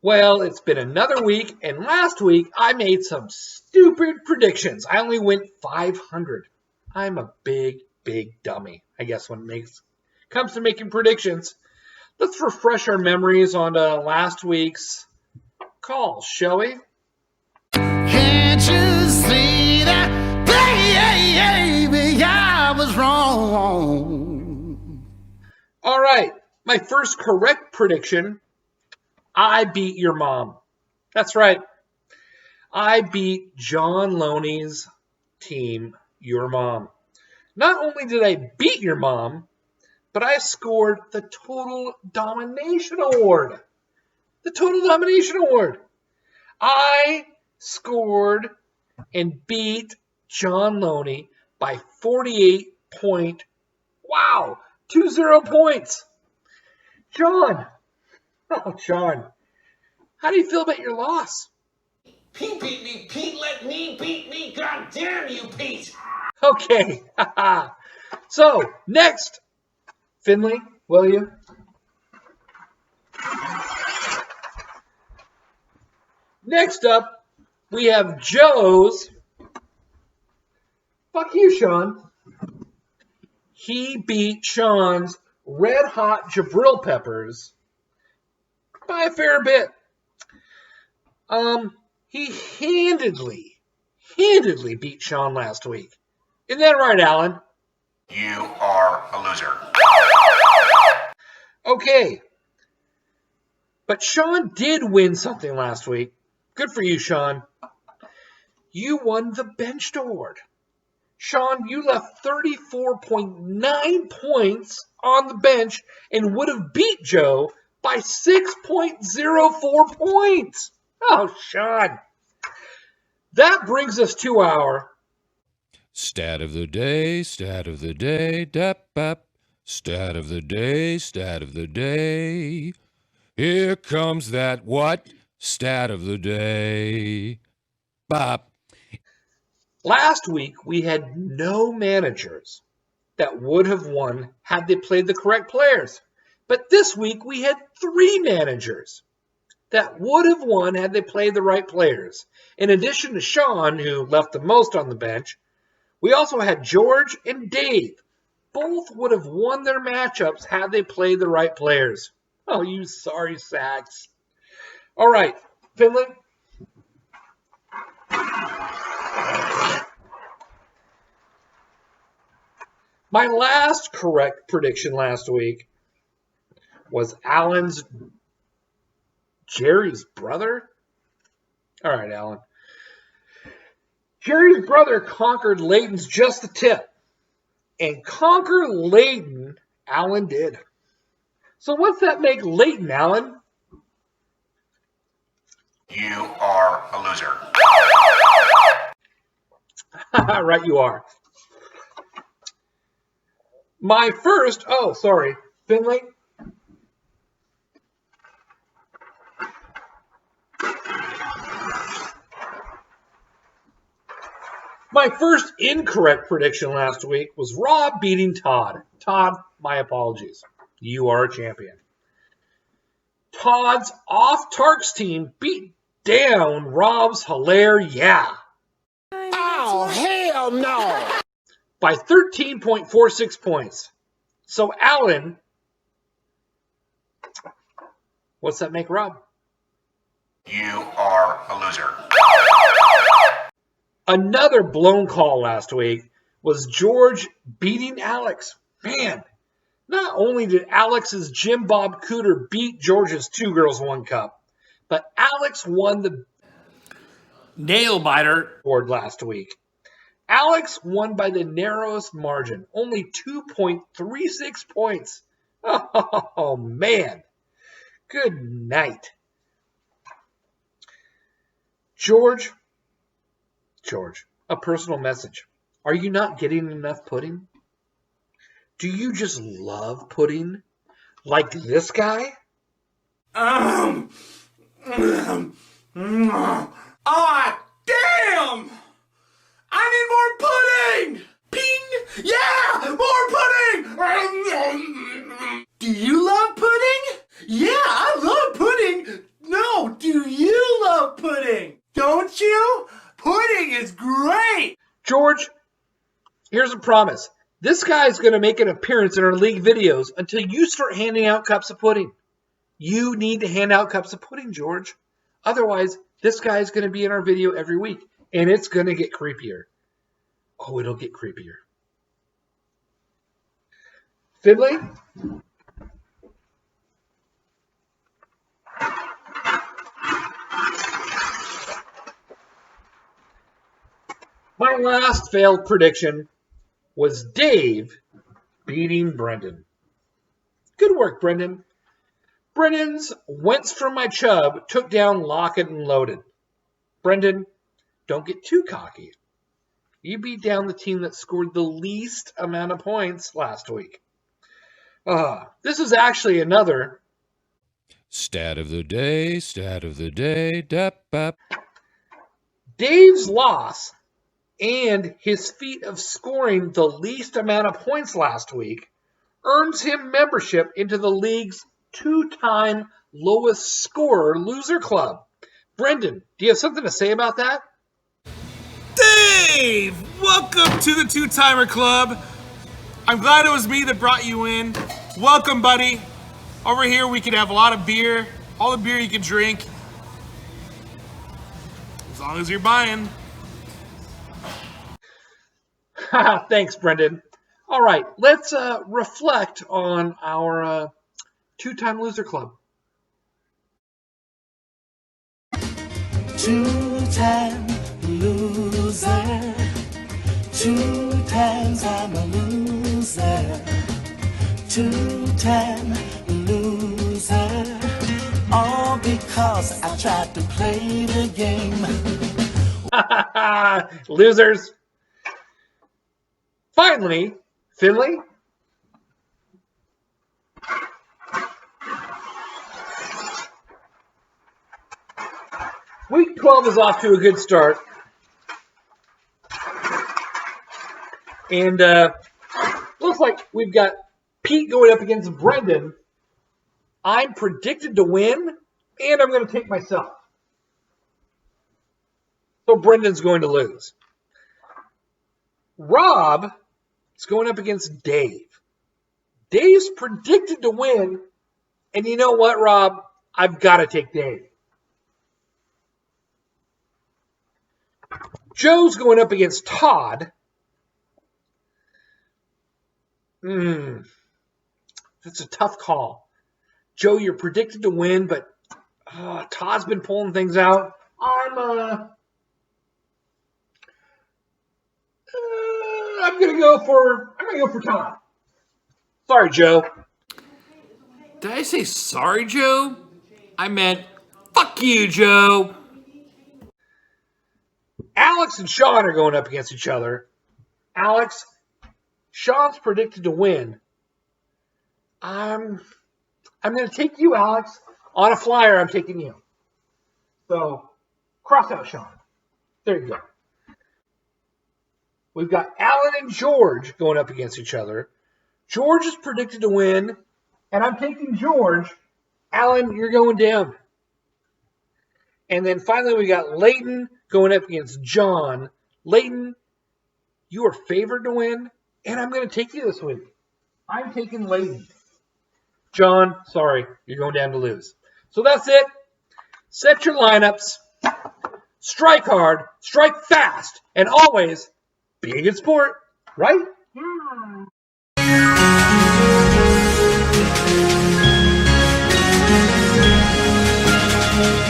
Well, it's been another week, and last week I made some stupid predictions. I only went 500. I'm a big dummy, I guess, when it comes to making predictions. Let's refresh our memories on last week's call, shall we? Can't you see that, baby, I was wrong? All right, my first correct prediction, I beat your mom. That's right. I beat John Loney's team, your mom. Not only did I beat your mom, but I scored the Total Domination Award. The Total Domination Award. I scored and beat John Loney by 20 points. John. Oh, John. How do you feel about your loss? Pete beat me. Pete let me beat me. God damn you, Pete. Okay. So, next. Finley, will you? Next up, we have Joe's. Fuck you, Sean. He beat Sean's Red Hot Jabril Peppers by a fair bit. He handedly beat Sean last week. Isn't that right, Alan? You are a loser. Okay. But Sean did win something last week. Good for you, Sean. You won the Benched Award. Sean, you left 34.9 points on the bench and would have beat Joe by 6.04 points. Oh, Sean. That brings us to our Stat of the day, dap bap. Stat of the day. Here comes that what? Stat of the day. Bop. Last week, we had no managers that would have won had they played the correct players. But this week, we had 3 managers that would have won had they played the right players. In addition to Sean, who left the most on the bench, we also had George and Dave. Both would have won their matchups had they played the right players. Oh, you sorry sacks. All right, Finley. My last correct prediction last week was Alan's Jerry's brother. All right, Alan. Jerry's brother conquered Layton's just the tip. And conquer Layton, Alan did. So what's that make Layton, Alan? You are a loser. Right, you are. My first, Finley. My first incorrect prediction last week was Rob beating Todd. Todd, my apologies. You are a champion. Todd's off-Tarks team beat down Rob's Hilaire, yeah. Oh, hell no! By 13.46 points. So, Alan, what's that make Rob? You are a loser. Another blown call last week was George beating Alex. Man, not only did Alex's Jim Bob Cooter beat George's 2 Girls 1 Cup, but Alex won the Nail biter. board last week. Alex won by the narrowest margin, only 2.36 points. Oh, man. Good night. George, a personal message. Are you not getting enough pudding? Do you just love pudding? Like this guy? Ah, damn! I need more pudding! Ping! Yeah! More pudding! Do you love pudding? Yeah, I love pudding! No, do a promise. This guy's going to make an appearance in our league videos until you start handing out cups of pudding. You need to hand out cups of pudding, George. Otherwise, this guy's going to be in our video every week, and it's going to get creepier. Oh, it'll get creepier. Finley? My last failed prediction was Dave beating Brendan. Good work, Brendan. Brendan's Wentz from my chub took down Lockett and Loaded. Brendan, don't get too cocky. You beat down the team that scored the least amount of points last week. This is actually another Stat of the day, dap. Dave's loss and his feat of scoring the least amount of points last week earns him membership into the league's two-time lowest scorer loser club. Brendan, do you have something to say about that? Dave! Welcome to the Two-Timer Club. I'm glad it was me that brought you in. Welcome, buddy. Over here we can have a lot of beer. All the beer you can drink. As long as you're buying. Thanks, Brendan. All right, let's reflect on our two-time loser club. Two-time loser. 2 times I'm a loser. 2-time loser. All because I tried to play the game. Losers. Finally, Finley. Week 12 is off to a good start. And looks like we've got Pete going up against Brendan. I'm predicted to win, and I'm going to take myself. So Brendan's going to lose. Rob is going up against Dave. Dave's predicted to win, and you know what, Rob? I've got to take Dave. Joe's going up against Todd. That's a tough call. Joe, you're predicted to win, but Todd's been pulling things out. I'm gonna go for Todd. Sorry, Joe. Did I say sorry, Joe? I meant fuck you, Joe. Alex and Sean are going up against each other. Alex, Sean's predicted to win. I'm going to take you, Alex. On a flyer, I'm taking you. So, cross out Sean. There you go. We've got Alan and George going up against each other. George is predicted to win, and I'm taking George. Alan, you're going down. And then finally, we got Leighton going up against John. Leighton, you are favored to win, and I'm going to take you this week. I'm taking Leighton. John, sorry, you're going down to lose. So that's it. Set your lineups. Strike hard, strike fast, and always be a good sport, right? Yeah.